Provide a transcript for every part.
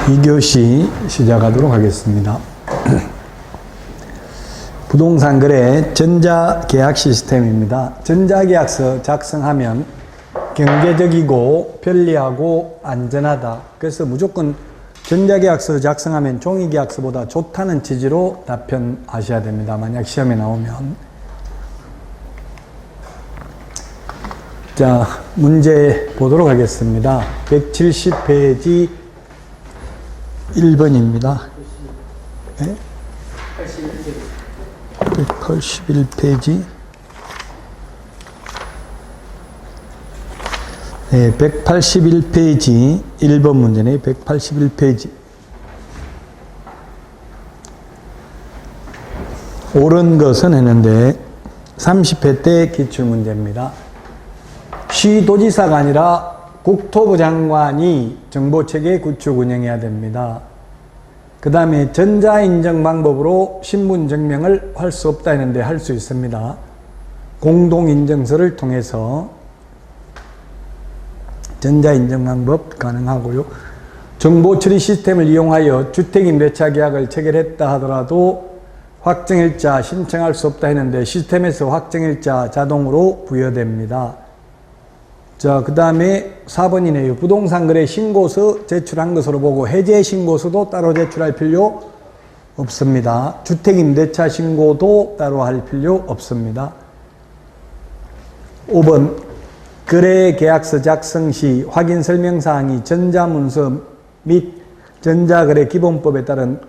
2교시 시작하도록 하겠습니다. 부동산 거래 전자계약 시스템입니다. 전자계약서 작성하면 경제적이고 편리하고 안전하다. 그래서 무조건 전자계약서 작성하면 종이계약서보다 좋다는 취지로 답변하셔야 됩니다. 만약 시험에 나오면. 자, 문제 보도록 하겠습니다. 170페이지 1번입니다. 네? 181페이지. 네, 181페이지 1번 문제네. 181페이지. 옳은 것은 했는데 30회 때 기출문제입니다. 시도지사가 아니라 국토부 장관이 정보체계 구축 운영해야 됩니다. 그 다음에 전자인증 방법으로 신분증명을 할 수 없다 했는데 할 수 있습니다. 공동인증서를 통해서 전자인증 방법 가능하고요. 정보처리 시스템을 이용하여 주택임대차 계약을 체결했다 하더라도 확정일자 신청할 수 없다 했는데 시스템에서 확정일자 자동으로 부여됩니다. 자, 그 다음에 4번이네요. 부동산 거래 신고서 제출한 것으로 보고 해제 신고서도 따로 제출할 필요 없습니다. 주택임대차 신고도 따로 할 필요 없습니다. 5번 거래계약서 작성 시 확인 설명사항이 전자문서 및 전자거래기본법에 따른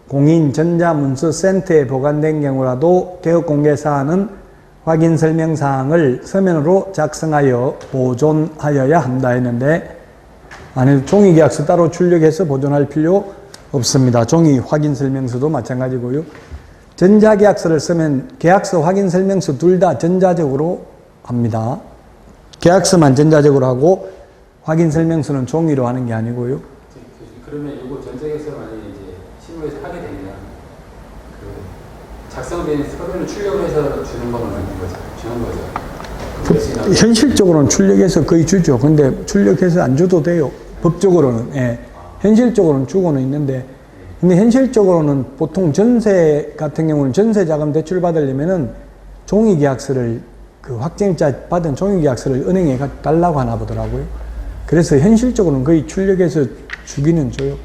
공인전자문서센터에 보관된 경우라도 개업공개사항은 확인 설명사항을 서면으로 작성하여 보존하여야 한다 했는데 안에 종이계약서 따로 출력해서 보존할 필요 없습니다. 종이 확인 설명서도 마찬가지고요. 전자계약서를 쓰면 계약서 확인 설명서 둘 다 전자적으로 합니다. 계약서만 전자적으로 하고 확인 설명서는 종이로 하는 게 아니고요. 그러면 이거 전자계약서 만약에 이제 실무에서 하게 되면 작성된 서류를 출력해서 주는 건 아닌 거죠? 주는 거죠? 현실적으로는 출력해서 거의 주죠. 근데 출력해서 안 줘도 돼요. 법적으로는. 예. 현실적으로는 주고는 있는데, 근데 현실적으로는 보통 전세 같은 경우는 전세 자금 대출 받으려면은 종이계약서를 그 확정일자 받은 종이계약서를 은행에 달라고 하나 보더라고요. 그래서 현실적으로는 거의 출력해서 주기는 줘요.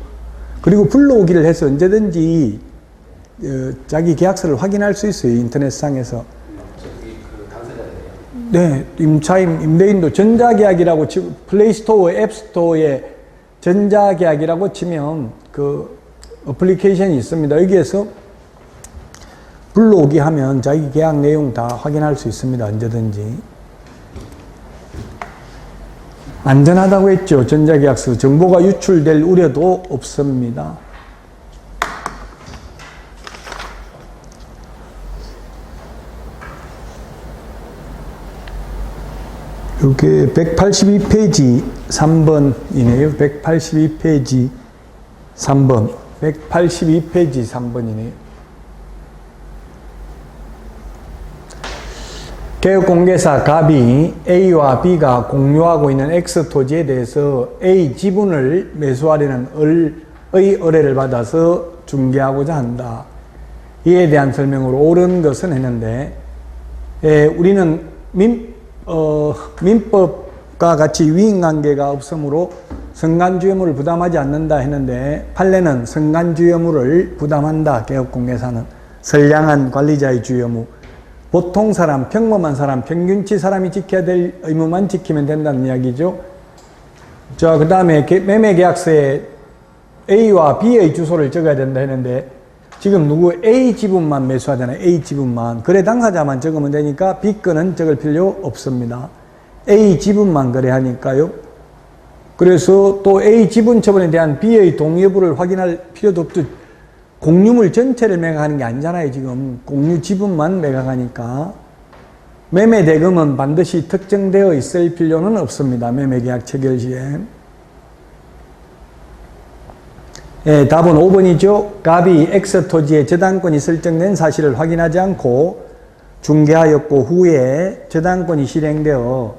그리고 불러오기를 해서 언제든지 자기 계약서를 확인할 수 있어요. 인터넷상에서. 네, 임대인도 전자계약이라고 플레이스토어, 앱스토어에 전자계약이라고 치면 그 어플리케이션이 있습니다. 여기에서 불러오기 하면 자기 계약 내용 다 확인할 수 있습니다. 언제든지. 안전하다고 했죠. 전자계약서. 정보가 유출될 우려도 없습니다. 이게 182페이지 3번이네요. 182페이지 3번. 182페이지 3번이네요. 개업공개사 갑이 A와 B가 공유하고 있는 X 토지에 대해서 A 지분을 매수하려는 의뢰를 받아서 중개하고자 한다. 이에 대한 설명으로 옳은 것은 했는데, 우리는 민법과 같이 위임관계가 없으므로 선관주여물을 부담하지 않는다 했는데 판례는 선관주여물을 부담한다. 개업공개사는 선량한 관리자의 주여무, 보통 사람, 평범한 사람, 평균치 사람이 지켜야 될 의무만 지키면 된다는 이야기죠. 자, 그 다음에 매매계약서에 A와 B의 주소를 적어야 된다 했는데 지금 누구 A 지분만 매수하잖아요. A 지분만. 거래 당사자만 적으면 되니까 B 건은 적을 필요 없습니다. A 지분만 거래하니까요. 그래서 또 A 지분 처분에 대한 B의 동의 여부를 확인할 필요도 없죠. 공유물 전체를 매각하는 게 아니잖아요. 지금 공유 지분만 매각하니까. 매매 대금은 반드시 특정되어 있을 필요는 없습니다. 매매계약 체결 시에. 예, 답은 5번이죠. 갑이 X 토지에 저당권이 설정된 사실을 확인하지 않고 중개하였고 후에 저당권이 실행되어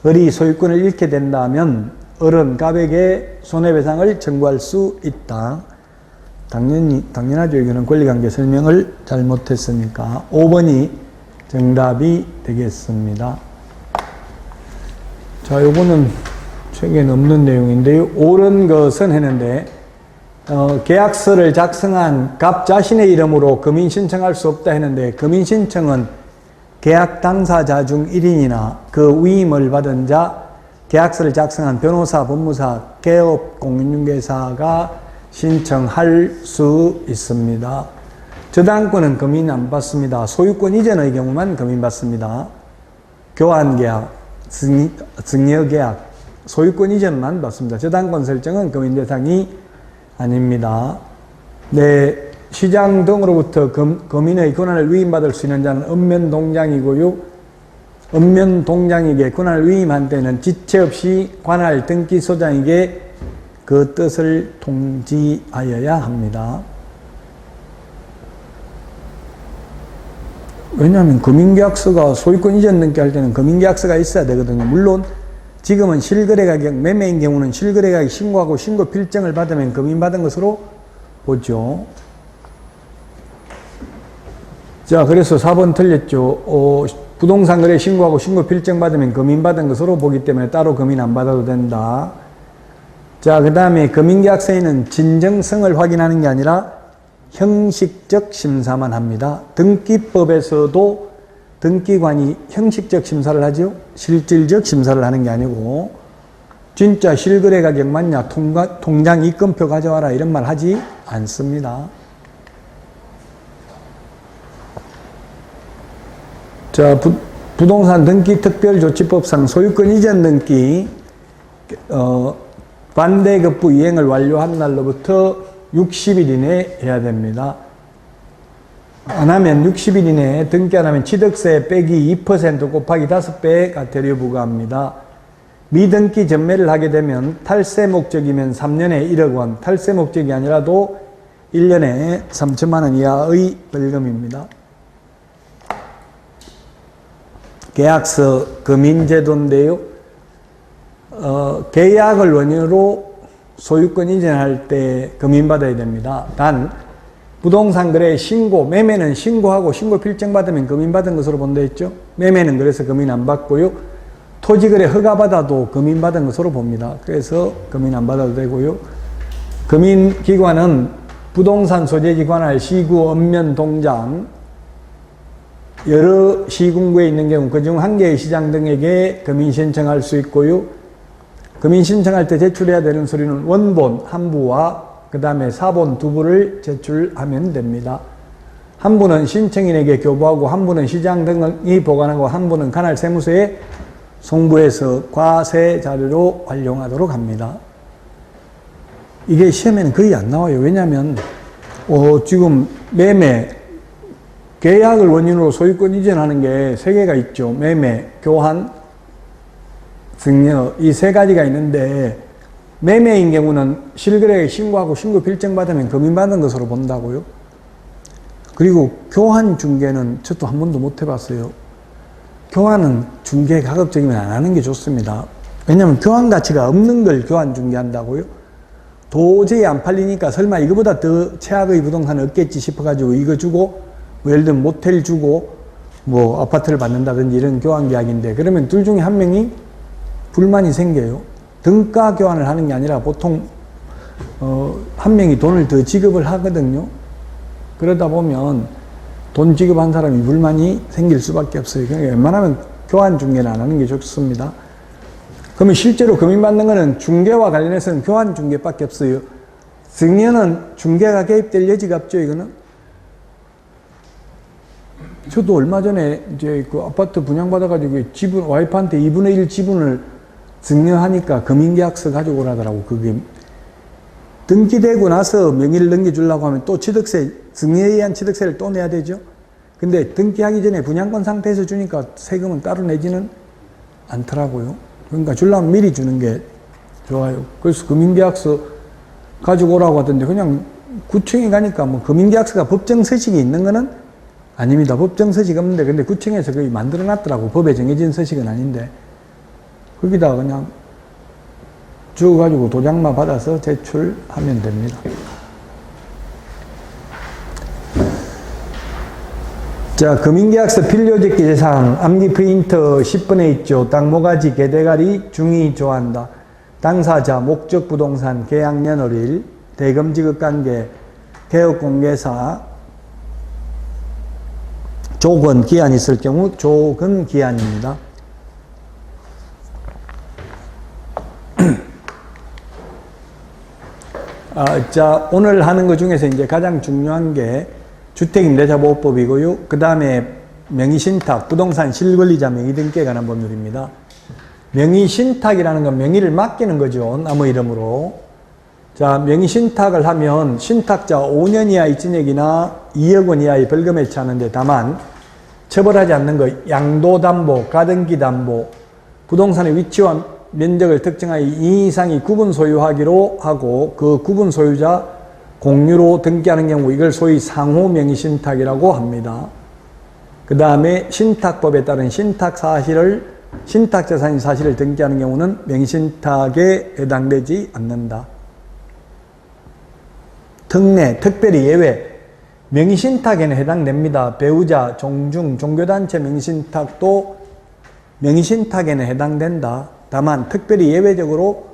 을이 소유권을 잃게 된다면 어른, 갑에게 손해배상을 청구할 수 있다. 당연하죠. 이거는 권리관계 설명을 잘못했으니까 5번이 정답이 되겠습니다. 자, 요거는 책에는 없는 내용인데요. 옳은 것은 했는데 계약서를 작성한 갑 자신의 이름으로 금인 신청할 수 없다 했는데, 금인 신청은 계약 당사자 중 1인이나 그 위임을 받은 자, 계약서를 작성한 변호사, 법무사, 개업 공인중개사가 신청할 수 있습니다. 저당권은 금인 안 받습니다. 소유권 이전의 경우만 금인 받습니다. 교환계약, 증여계약, 소유권 이전만 받습니다. 저당권 설정은 금인 대상이 아닙니다. 네, 시장 등으로부터 금인의 권한을 위임받을 수 있는 자는 읍면동장이고요. 읍면동장에게 권한을 위임한 때는 지체 없이 관할 등기소장에게 그 뜻을 통지하여야 합니다. 왜냐하면 금인계약서가 소유권 이전 등기할 때는 금인계약서가 있어야 되거든요. 물론 지금은 실거래가격, 매매인 경우는 실거래가격 신고하고 신고 필증을 받으면 금인받은 것으로 보죠. 자, 그래서 4번 틀렸죠. 부동산 거래 신고하고 신고 필증 받으면 금인받은 것으로 보기 때문에 따로 금인 안 받아도 된다. 자, 그 다음에 금인계약서에는 진정성을 확인하는 게 아니라 형식적 심사만 합니다. 등기법에서도 등기관이 형식적 심사를 하죠. 실질적 심사를 하는 게 아니고, 진짜 실거래 가격 맞냐, 통장 입금표 가져와라 이런 말 하지 않습니다. 자, 부동산 등기 특별조치법상 소유권 이전 등기 반대급부 이행을 완료한 날로부터 60일 이내에 해야 됩니다. 안 하면 60일 이내에 등기 안 하면 취득세 빼기 2% 곱하기 5배 과태료 부과합니다. 미등기 전매를 하게 되면 탈세 목적이면 3년에 1억 원, 탈세 목적이 아니라도 1년에 3천만 원 이하의 벌금입니다. 계약서 금인제도인데요. 계약을 원인으로 소유권 이전할 때 금인받아야 됩니다. 단 부동산 거래 신고, 매매는 신고하고 신고 필증 받으면 금인받은 것으로 본다 했죠. 매매는 그래서 금인 안 받고요. 토지 거래 허가 받아도 금인 받은 것으로 봅니다. 그래서 금인 안 받아도 되고요. 금인 기관은 부동산 소재지 관할 시구, 읍면, 동장 여러 시군구에 있는 경우 그중 한 개의 시장 등에게 금인 신청할 수 있고요. 금인 신청할 때 제출해야 되는 서류는 원본 한 부와 그 다음에 사본 두 부를 제출하면 됩니다. 한 부는 신청인에게 교부하고 한 부는 시장 등이 보관하고 한 부는 관할 세무서에 송부해서 과세 자료로 활용하도록 합니다. 이게 시험에는 거의 안 나와요. 왜냐하면 지금 매매, 계약을 원인으로 소유권 이전하는 게 3개가 있죠. 매매, 교환, 증여 이 3가지가 있는데 매매인 경우는 실거래에 신고하고 신고 필증 받으면 금인받은 것으로 본다고요. 그리고 교환 중개는 저도 한 번도 못 해봤어요. 교환은 중개 가급적이면 안 하는 게 좋습니다. 왜냐하면 교환 가치가 없는 걸 교환 중개한다고요. 도저히 안 팔리니까 설마 이거보다 더 최악의 부동산을 얻겠지 싶어가지고 이거 주고 예를 들면 모텔 주고 뭐 아파트를 받는다든지 이런 교환 계약인데, 그러면 둘 중에 한 명이 불만이 생겨요. 등가 교환을 하는 게 아니라 보통 한 명이 돈을 더 지급을 하거든요. 그러다 보면 돈 지급한 사람이 불만이 생길 수밖에 없어요. 그러니까 웬만하면 교환 중개는 안 하는 게 좋습니다. 그러면 실제로 금인받는 거는 중개와 관련해서는 교환 중개밖에 없어요. 증여는 중개가 개입될 여지가 없죠. 이거는 저도 얼마 전에 이제 그 아파트 분양받아가지고 지분, 와이프한테 2분의 1 지분을 증여하니까 금인계약서 가지고 오라더라고. 그게 등기되고 나서 명의를 넘겨주려고 하면 또 취득세, 증여에 의한 취득세를 또 내야 되죠. 근데 등기하기 전에 분양권 상태에서 주니까 세금은 따로 내지는 않더라고요. 그러니까 주려면 미리 주는 게 좋아요. 그래서 금인계약서 가지고 오라고 하던데, 그냥 구청에 가니까 뭐 금인계약서가 법정서식이 있는 거는 아닙니다. 법정서식 없는데, 근데 구청에서 거의 만들어 놨더라고. 법에 정해진 서식은 아닌데. 거기다가 그냥 주어가지고 도장만 받아서 제출하면 됩니다. 자, 금융계약서 필요적 기재사항, 암기 프린터 10번에 있죠. 땅 모가지 개대가리 중위 조한다. 당사자, 목적 부동산, 계약년월일, 대금 지급관계, 개업공개사, 조건 기한이 있을 경우 조건 기한입니다. 자, 오늘 하는 것 중에서 이제 가장 중요한 게 주택임대차보호법이고요. 그 다음에 명의신탁, 부동산 실권리자 명의등기에 관한 법률입니다. 명의신탁이라는 건 명의를 맡기는 거죠. 남의 이름으로. 자, 명의신탁을 하면 신탁자 5년 이하 이진액이나 2억 원 이하의 벌금에 처하는데 다만 처벌하지 않는 것, 양도담보, 가등기담보, 부동산의 위치와 면적을 특정하여 2 이상이 구분 소유하기로 하고 그 구분 소유자 공유로 등기하는 경우 이걸 소위 상호 명의신탁이라고 합니다. 그 다음에 신탁법에 따른 신탁재산인 사실을 등기하는 경우는 명의신탁에 해당되지 않는다. 특례, 특별히 예외, 명의신탁에는 해당됩니다. 배우자, 종중, 종교단체 명의신탁도 명의신탁에는 해당된다. 다만 특별히 예외적으로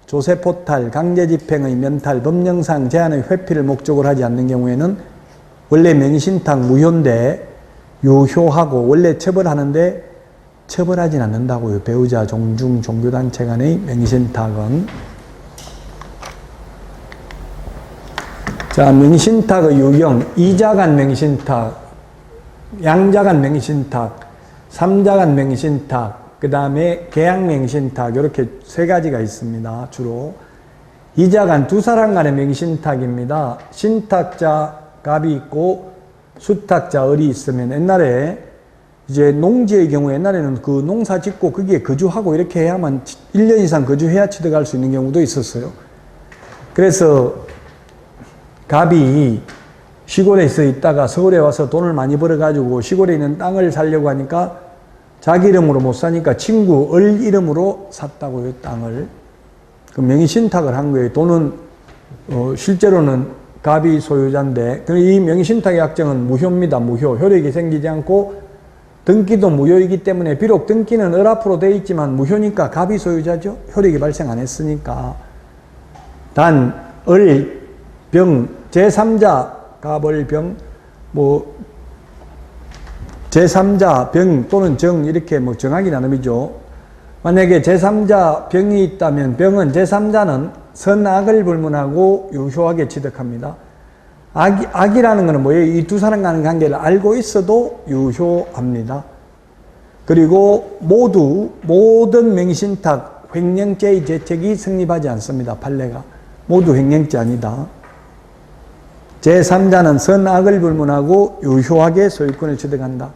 조세포탈, 강제집행의 면탈, 법령상 제한의 회피를 목적으로 하지 않는 경우에는 원래 명의신탁 무효인데 유효하고 원래 처벌하는데 처벌하진 않는다고요. 배우자, 종중, 종교단체 간의 명의신탁은. 자, 명의신탁의 유형, 이자간 명의신탁, 양자간 명의신탁, 삼자간 명의신탁, 그 다음에 계약명의신탁 이렇게 세 가지가 있습니다. 주로 이자간 두 사람 간의 명의신탁입니다. 신탁자 갑이 있고 수탁자 을이 있으면 옛날에 이제 농지의 경우 옛날에는 그 농사 짓고 거기에 거주하고 이렇게 해야만 1년 이상 거주해야 취득할 수 있는 경우도 있었어요. 그래서 갑이 시골에서 있다가 서울에 와서 돈을 많이 벌어가지고 시골에 있는 땅을 사려고 하니까 자기 이름으로 못 사니까 친구 을 이름으로 샀다고요, 땅을. 그 명의신탁을 한 거예요. 돈은 실제로는 갑이 소유자인데 이 명의신탁의 약정은 무효입니다. 무효. 효력이 생기지 않고 등기도 무효이기 때문에 비록 등기는 을 앞으로 되어 있지만 무효니까 갑이 소유자죠. 효력이 발생 안 했으니까. 단 을, 병, 제3자 갑을 병, 제3자 병 또는 정 이렇게 정하기 나름이죠. 만약에 제3자 병이 있다면 병은 제3자는 선악을 불문하고 유효하게 취득합니다. 악이라는 것은 뭐예요? 이 두 사람 간의 관계를 알고 있어도 유효합니다. 그리고 모든 명의신탁 횡령죄의 죄책이 성립하지 않습니다. 판례가. 모두 횡령죄 아니다. 제3자는 선악을 불문하고 유효하게 소유권을 취득한다.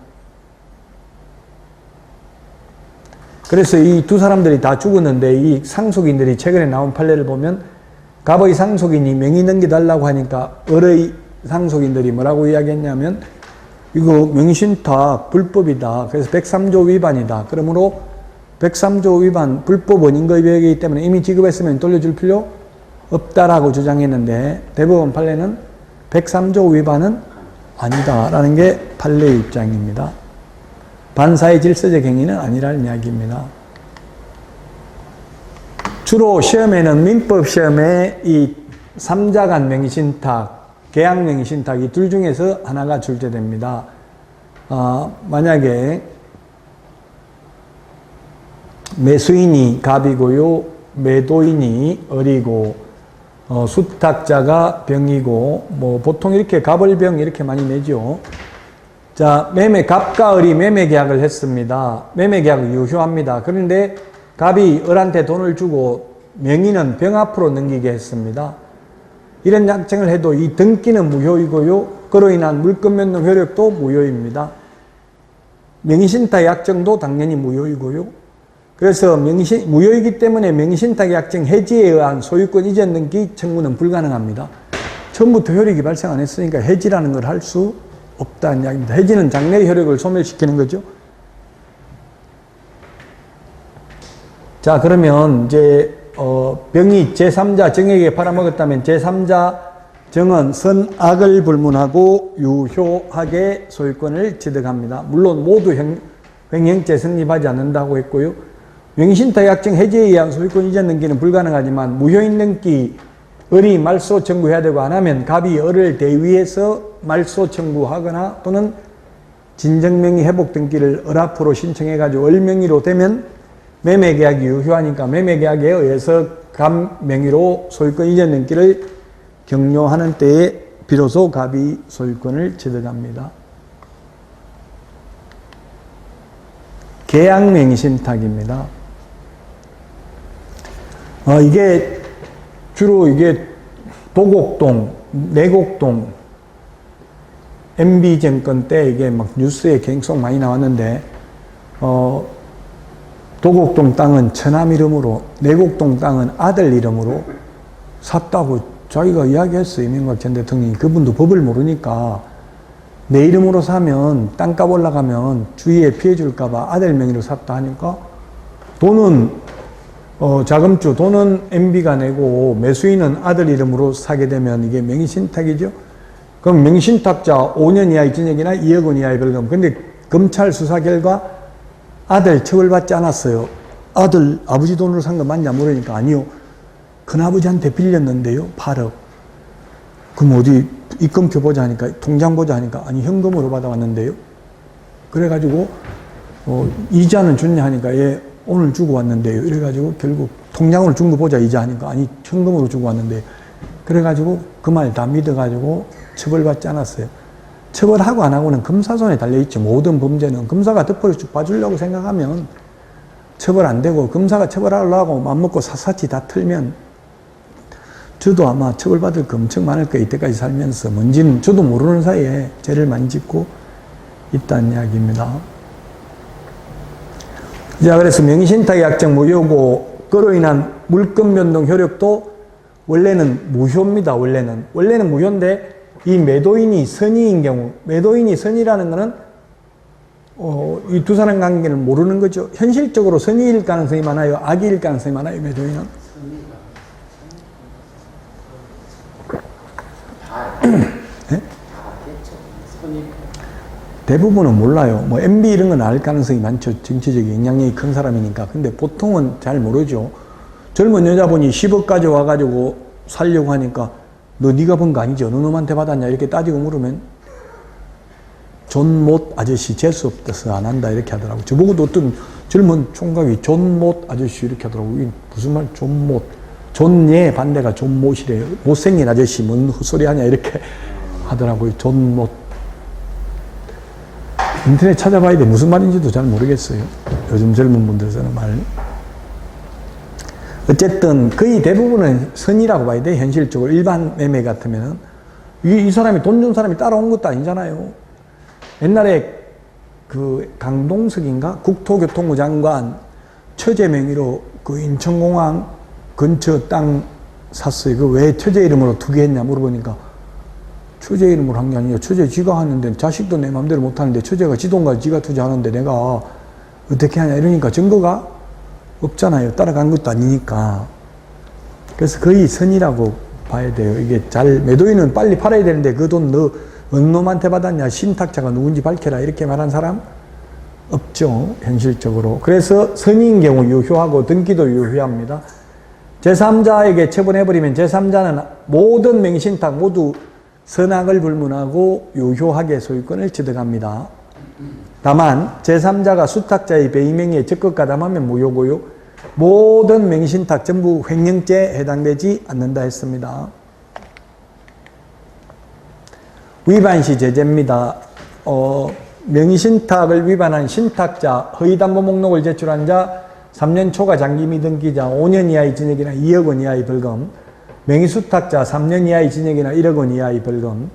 그래서 이 두 사람들이 다 죽었는데 이 상속인들이 최근에 나온 판례를 보면 갑의 상속인이 명의 넘겨달라고 하니까 을의 상속인들이 뭐라고 이야기했냐면 이거 명의신탁 불법이다. 그래서 103조 위반이다. 그러므로 103조 위반 불법 원인거래이기 때문에 이미 지급했으면 돌려줄 필요 없다라고 주장했는데 대법원 판례는 103조 위반은 아니다라는 게 판례의 입장입니다. 반사의 질서적 행위는 아니라는 이야기입니다. 주로 시험에는 민법 시험에 이 3자간 명의신탁, 계약 명의신탁 이 둘 중에서 하나가 출제됩니다. 만약에 매수인이 갑이고요, 매도인이 을이고 수탁자가 병이고 보통 이렇게 갑을병 이렇게 많이 내죠. 자, 갑과 을이 매매 계약을 했습니다. 매매 계약은 유효합니다. 그런데 갑이 을한테 돈을 주고 명의는 병 앞으로 넘기게 했습니다. 이런 약정을 해도 이 등기는 무효이고요. 그로 인한 물권 면능 효력도 무효입니다. 명의신탁 약정도 당연히 무효이고요. 그래서 무효이기 때문에 명의신탁 약정 해지에 의한 소유권 이전 등기 청구는 불가능합니다. 처음부터 효력이 발생 안 했으니까 해지라는 걸 할 수 없다는 이야기입니다. 해지는 장래의 효력을 소멸시키는 거죠. 자, 그러면 이제 병이 제3자 정에게 팔아먹었다면 제3자 정은 선악을 불문하고 유효하게 소유권을 취득합니다. 물론 모두 횡령죄 성립하지 않는다고 했고요. 명의신탁 약정 해제에 의한 소유권 이전 등기는 불가능하지만 무효인 등기 을이 말소 청구해야 되고 안 하면 갑이 을을 대위해서 말소 청구하거나 또는 진정명의 회복 등기를 을 앞으로 신청해 가지고 을 명의로 되면 매매계약이 유효하니까 매매계약에 의해서 갑 명의로 소유권 이전 등기를 격려하는 때에 비로소 갑이 소유권을 취득합니다. 계약명의신탁입니다. 이게 주로 이게 도곡동, 내곡동, MB정권 때 이게 막 뉴스에 계속 많이 나왔는데, 도곡동 땅은 처남 이름으로, 내곡동 땅은 아들 이름으로 샀다고 자기가 이야기했어요. 이명박 전 대통령이. 그분도 법을 모르니까 내 이름으로 사면 땅값 올라가면 주위에 피해 줄까봐 아들 명의로 샀다 하니까 돈은 자금주, 돈은 MB가 내고 매수인은 아들 이름으로 사게 되면 이게 명의신탁이죠. 그럼 명의신탁자 5년 이하의 징역이나 2억 원 이하의 벌금. 근데 검찰 수사 결과 아들 처벌받지 않았어요. 아들 아버지 돈으로 산 거 맞냐 물으니까 아니요. 큰아버지한테 빌렸는데요. 8억. 그럼 어디 입금표 보자 하니까 통장 보자 하니까 아니 현금으로 받아왔는데요. 그래가지고 이자는 줬냐 하니까 예 오늘 주고 왔는데요. 이래가지고 결국 통장으로 준 거 보자 이자 하니까 아니 현금으로 주고 왔는데 그래가지고 그 말 다 믿어가지고 처벌받지 않았어요. 처벌하고 안 하고는 검사 손에 달려있지. 모든 범죄는 검사가 덮어봐주려고 생각하면 처벌 안 되고 검사가 처벌하려고 맘먹고 샅샅이 다 틀면 저도 아마 처벌받을 거 엄청 많을 거예요. 이때까지 살면서 뭔지는 저도 모르는 사이에 죄를 많이 짓고 있다는 이야기입니다. 자, 그래서 명의신탁 약정 무효고 그로 인한 물권 변동 효력도 원래는 무효입니다. 원래는 무효인데 이 매도인이 선의인 경우, 매도인이 선의라는 것은 이 두 사람 관계를 모르는 거죠. 현실적으로 선의일 가능성이 많아요. 악의일 가능성이 많아요. 매도인은. 네? 대부분은 몰라요. 뭐 MB 이런 건 알 가능성이 많죠. 정치적인 영향력이 큰 사람이니까. 근데 보통은 잘 모르죠. 젊은 여자분이 10억 가져와가지고 살려고 하니까 너 네가 번 거 아니지? 어느 놈한테 받았냐? 이렇게 따지고 물으면 존못 아저씨 재수 없어서 안 한다 이렇게 하더라고. 저보고도 어떤 젊은 총각이 존못 아저씨 이렇게 하더라고. 이게 무슨 말 존못. 존예 반대가 존못이래요. 못생긴 아저씨 뭔 헛소리 하냐 이렇게 하더라고요. 존못. 인터넷 찾아봐야 돼. 무슨 말인지도 잘 모르겠어요. 요즘 젊은 분들 쓰는 말. 어쨌든 거의 대부분은 선이라고 봐야 돼. 현실적으로 일반 매매 같으면은 이 사람이 돈 준 사람이 따라온 것도 아니잖아요. 옛날에 그 강동석인가 국토교통부 장관 처제 명의로 그 인천공항 근처 땅 샀어요. 그 왜 처제 이름으로 투기했냐 물어보니까 처제 이름으로 한 게 아니라 처제 지가 하는데 자식도 내 마음대로 못 하는데 처제가 지 돈까지 지가 투자하는데 내가 어떻게 하냐 이러니까 증거가 없잖아요. 따라간 것도 아니니까. 그래서 거의 선이라고 봐야 돼요. 이게 잘 매도인은 빨리 팔아야 되는데 그 돈 너 어느 놈한테 받았냐 신탁자가 누군지 밝혀라 이렇게 말한 사람 없죠. 현실적으로. 그래서 선인 경우 유효하고 등기도 유효합니다. 제3자에게 처분해버리면 제3자는 모든 명의신탁 모두 선악을 불문하고 유효하게 소유권을 취득합니다. 다만 제3자가 수탁자의 배임행위에 적극 가담하면 무효고요. 모든 명의신탁 전부 횡령죄에 해당되지 않는다 했습니다. 위반시 제재입니다. 명의신탁을 위반한 신탁자, 허위담보 목록을 제출한 자, 3년 초과 장기 미등기자 5년 이하의 징역이나 2억 원 이하의 벌금, 명의수탁자 3년 이하의 징역이나 1억 원 이하의 벌금,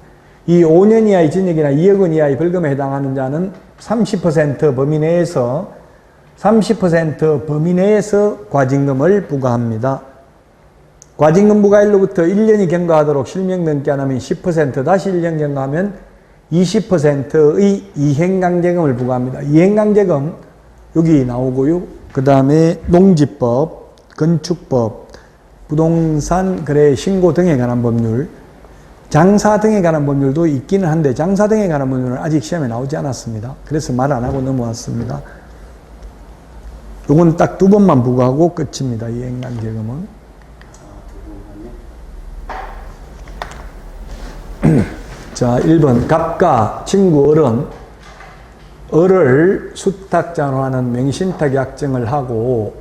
이 5년 이하의 징역이나 2억 원 이하의 벌금에 해당하는 자는 30% 범위 내에서 30% 범위 내에서 과징금을 부과합니다. 과징금 부과일로부터 1년이 경과하도록 실명 넘게 안 하면 10%, 다시 1년 경과하면 20%의 이행강제금을 부과합니다. 이행강제금 여기 나오고요. 그 다음에 농지법, 건축법, 부동산 거래 신고 등에 관한 법률, 장사 등에 관한 법률도 있기는 한데 장사 등에 관한 법률은 아직 시험에 나오지 않았습니다. 그래서 말 안 하고 넘어왔습니다. 이건 딱 2번만 부과하고 끝입니다. 이 행간제금은. 자, 1번 갑과 친구 을을 수탁자로 하는 명신탁 약정을 하고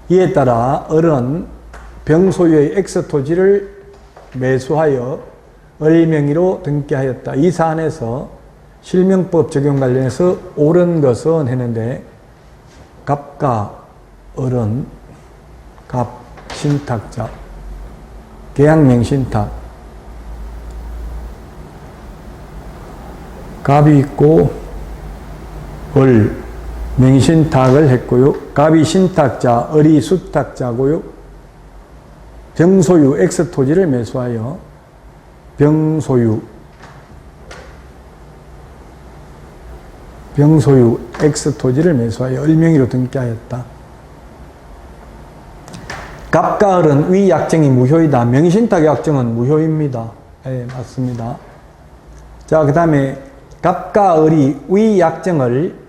이에 따라 을은 병소유의 X토지를 매수하여 을 명의로 등기하였다. 이 사안에서 실명법 적용 관련해서 옳은 것은 했는데 갑과 을은 갑 신탁자 계약명신탁 갑이 있고 을 명신탁을 했고요. 갑이 신탁자, 을이 수탁자고요. 병소유 X토지를 매수하여 병소유 X토지를 매수하여 을 명의로 등기하였다. 갑과 을은 위 약정이 무효이다. 명신탁 약정은 무효입니다. 네, 맞습니다. 자, 그 다음에 갑과 을이 위 약정을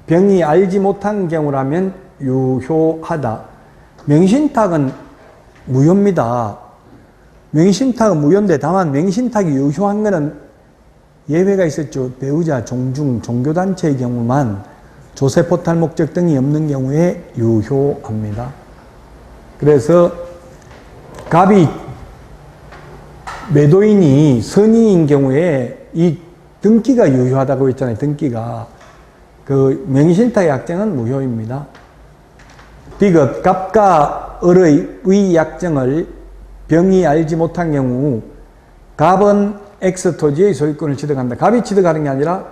병이 알지 못한 경우라면 유효하다. 명신탁은 무효입니다. 명신탁은 무효인데 다만 명신탁이 유효한 것은 예외가 있었죠. 배우자, 종중, 종교단체의 경우만 조세포탈 목적 등이 없는 경우에 유효합니다. 그래서 갑이 매도인이 선인인 경우에 이 등기가 유효하다고 했잖아요. 등기가. 그 명의신탁 약정은 무효입니다. 비극 갑과 을의 위 약정을 병이 알지 못한 경우 갑은 X토지의 소유권을 취득한다. 갑이 취득하는 게 아니라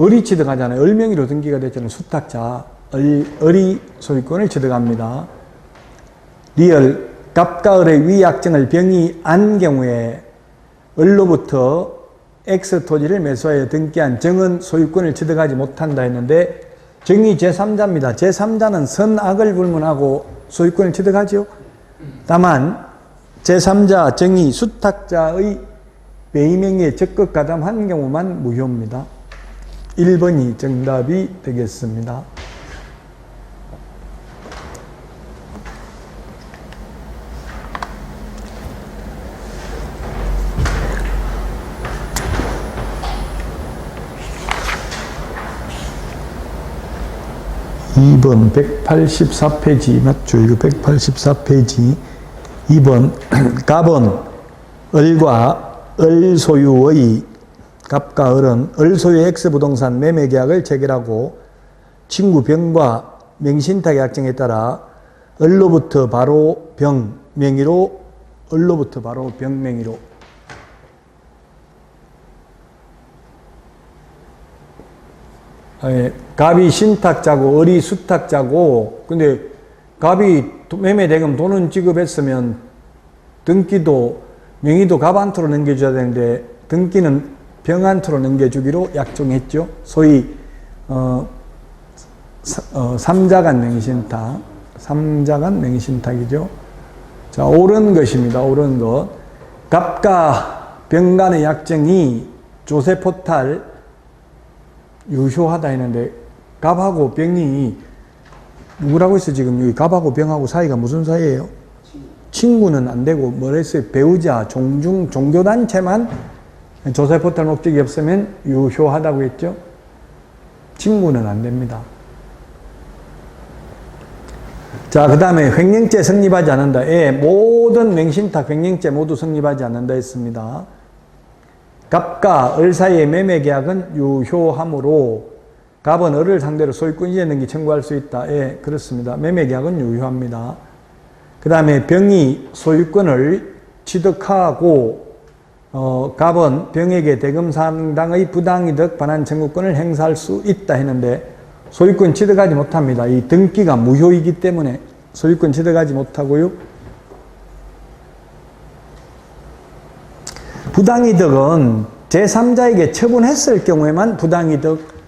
을이 취득하잖아요. 을 명의로 등기가 됐잖아요. 수탁자. 을이 소유권을 취득합니다. 리얼 갑과 을의 위 약정을 병이 안 경우에 을로부터 X토지를 매수하여 등기한 정은 소유권을 취득하지 못한다 했는데 정이 제3자입니다. 제3자는 선악을 불문하고 소유권을 취득하죠. 다만 제3자 정이 수탁자의 배임행위에 적극 가담한 경우만 무효입니다. 1번이 정답이 되겠습니다. 2번 184페이지 맞죠? 이거 184페이지 2번 갑은 을과 을 소유의 갑과 을은 을 소유의 X부동산 매매계약을 체결하고 친구 병과 명신탁 약정에 따라 을로부터 바로 병 명의로 갑이 신탁자고 을이 수탁자고 근데 갑이 매매대금 돈은 지급했으면 등기도 명의도 갑한테로 넘겨줘야 되는데 등기는 병한테로 넘겨주기로 약정했죠. 소위 삼자간 명의신탁이죠. 자, 옳은 것입니다. 옳은 것. 갑과 병 간의 약정이 조세포탈 유효하다 했는데 갑하고 병이 누구라고 했어요? 지금 여기 갑하고 병하고 사이가 무슨 사이예요? 친구는 안 되고 뭘 했어요? 배우자, 종중, 종교단체만 조세포탈 목적이 없으면 유효하다고 했죠? 친구는 안 됩니다. 자, 그 다음에 횡령죄 성립하지 않는다. 모든 맹신탁 횡령죄 모두 성립하지 않는다 했습니다. 갑과 을 사이의 매매계약은 유효하므로 갑은 을을 상대로 소유권 이전 등기 청구할 수 있다. 그렇습니다. 매매계약은 유효합니다. 그 다음에 병이 소유권을 취득하고 갑은 병에게 대금 상당의 부당이득 반환 청구권을 행사할 수 있다 했는데 소유권 취득하지 못합니다. 이 등기가 무효이기 때문에 소유권 취득하지 못하고요. 부당이득은 제3자에게 처분했을 경우에만 부당이득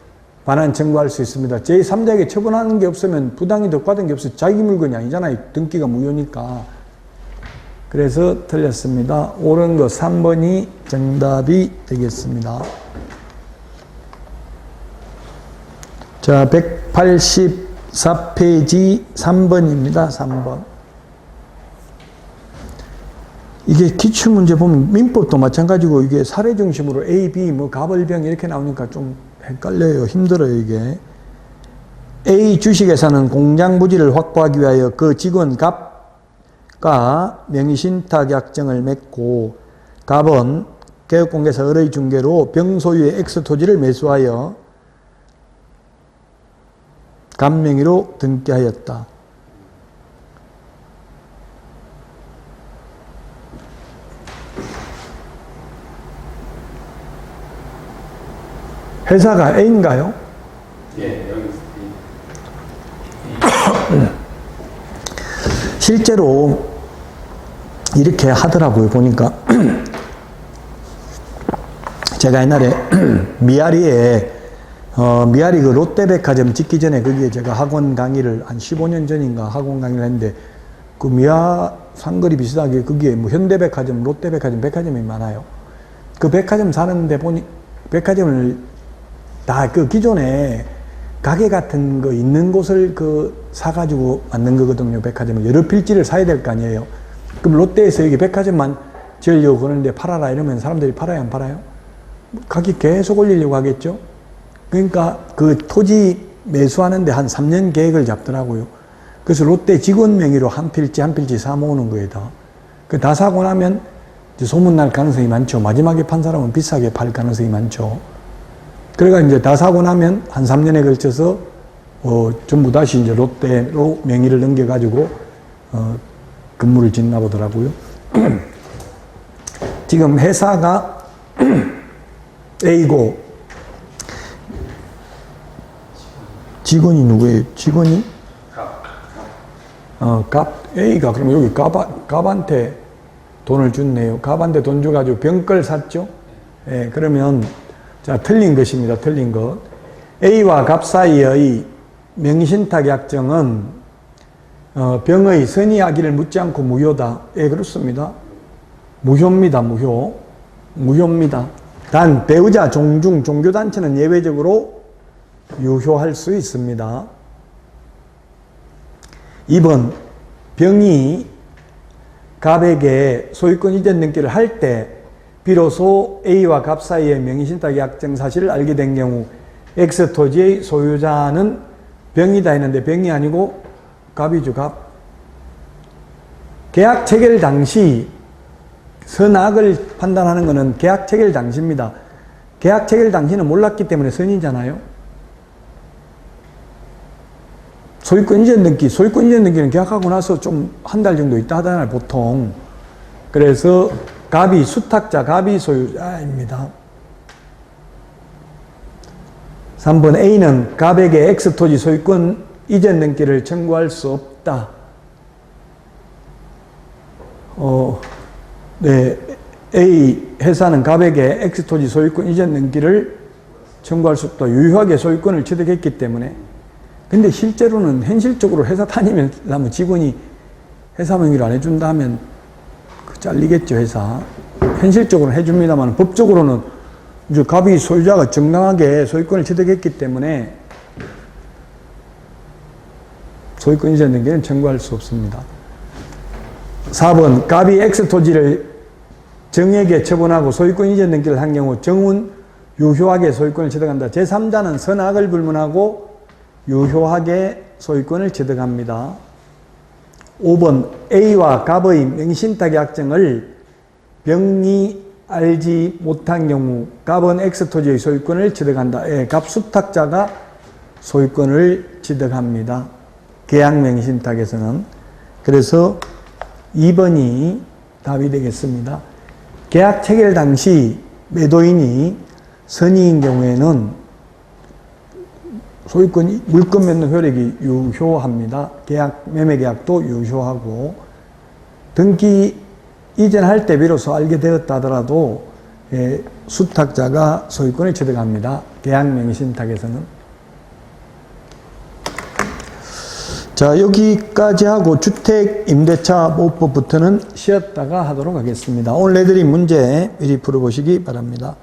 반환 청구할 수 있습니다. 제3자에게 처분하는 게 없으면 부당이득 받은 게 없어요. 자기 물건이 아니잖아요. 등기가 무효니까. 그래서 틀렸습니다. 옳은 거 3번이 정답이 되겠습니다. 자, 184페이지 3번입니다. 3번. 이게 기출문제 보면 민법도 마찬가지고 이게 사례 중심으로 A, B, 뭐 가벌병 이렇게 나오니까 좀 헷갈려요. 힘들어요, 이게. A 주식회사는 공장 부지를 확보하기 위하여 그 직원 갑과 명의신탁 약정을 맺고 갑은 개업공개사 을의 중개로 병 소유의 X 토지를 매수하여 갑 명의로 등기하였다. 회사가 A인가요? 예, 여기 실제로 이렇게 하더라고요. 보니까 제가 옛날에 미아리에 미아리 그 롯데백화점 짓기 전에 거기에 제가 학원 강의를 한 15년 전인가 학원 강의를 했는데 그 미아 상거리 비슷하게 거기에 뭐 현대백화점, 롯데백화점, 백화점이 많아요. 그 백화점 사는데 보니 백화점을 다 그 기존에 가게 같은 거 있는 곳을 그 사가지고 만든 거거든요. 백화점을 여러 필지를 사야 될 거 아니에요. 그럼 롯데에서 여기 백화점만 지으려고 그러는데 팔아라 이러면 사람들이 팔아요, 안 팔아요? 가격 계속 올리려고 하겠죠. 그러니까 그 토지 매수하는데 한 3년 계획을 잡더라고요. 그래서 롯데 직원 명의로 한 필지 한 필지 사 모으는 거예요, 다. 그 다 사고 나면 이제 소문날 가능성이 많죠. 마지막에 판 사람은 비싸게 팔 가능성이 많죠. 그러니까 이제 다 사고 나면 한 3년에 걸쳐서 전부 다시 이제 롯데로 명의를 넘겨가지고 건물을 짓나 보더라고요. 지금 회사가 A고 직원이 누구예요? 직원이? A가 그럼 여기 갑한테 돈을 줬네요. 갑한테 돈 줘가지고 병걸 샀죠? 예, 그러면 자, 틀린 것입니다. 틀린 것. A와 갑 사이의 명의신탁 약정은 병의 선의하기를 묻지 않고 무효다. 예, 그렇습니다. 무효입니다. 무효입니다. 단 배우자, 종중, 종교단체는 예외적으로 유효할 수 있습니다. 2번 병이 갑에게 소유권 이전 등기를 할 때 비로소 A와 갑 사이의 명의신탁 약정 사실을 알게 된 경우 X 토지의 소유자는 병이다 했는데 병이 아니고 갑이죠. 갑. 계약 체결 당시 선악을 판단하는 것은 계약 체결 당시입니다. 계약 체결 당시는 몰랐기 때문에 선이잖아요. 소유권 이전 등기는 계약하고 나서 좀 한 달 정도 있다 하잖아요, 보통. 그래서 갑이 수탁자, 갑이 소유자입니다. 3번 A는 갑에게 X토지 소유권 이전 등기를 청구할 수 없다. 네, A 회사는 갑에게 X토지 소유권 이전 등기를 청구할 수 없다. 유효하게 소유권을 취득했기 때문에. 근데 실제로는 현실적으로 회사 다니면 직원이 회사 명의로 안 해준다 하면 잘리겠죠, 회사. 현실적으로는 해줍니다만 법적으로는 이제 갑이 소유자가 정당하게 소유권을 취득했기 때문에 소유권 이전 등기는 청구할 수 없습니다. 4번 갑이 X토지를 정에게 처분하고 소유권 이전 등기를 한 경우 정은 유효하게 소유권을 취득한다. 제3자는 선악을 불문하고 유효하게 소유권을 취득합니다. 5번 A와 갑의 명의신탁 약정을 병이 알지 못한 경우 갑은 X토지의 소유권을 취득한다. 예, 갑 수탁자가 소유권을 취득합니다. 계약 명의신탁에서는. 그래서 2번이 답이 되겠습니다. 계약 체결 당시 매도인이 선의인 경우에는 소유권이 물권 맺는 효력이 유효합니다. 매매 계약도 유효하고 등기 이전할 때 비로소 알게 되었다 하더라도 수탁자가 소유권을 취득합니다. 계약 명의신탁에서는. 자, 여기까지 하고 주택 임대차 보호법부터는 쉬었다가 하도록 하겠습니다. 오늘 내드린 문제 미리 풀어보시기 바랍니다.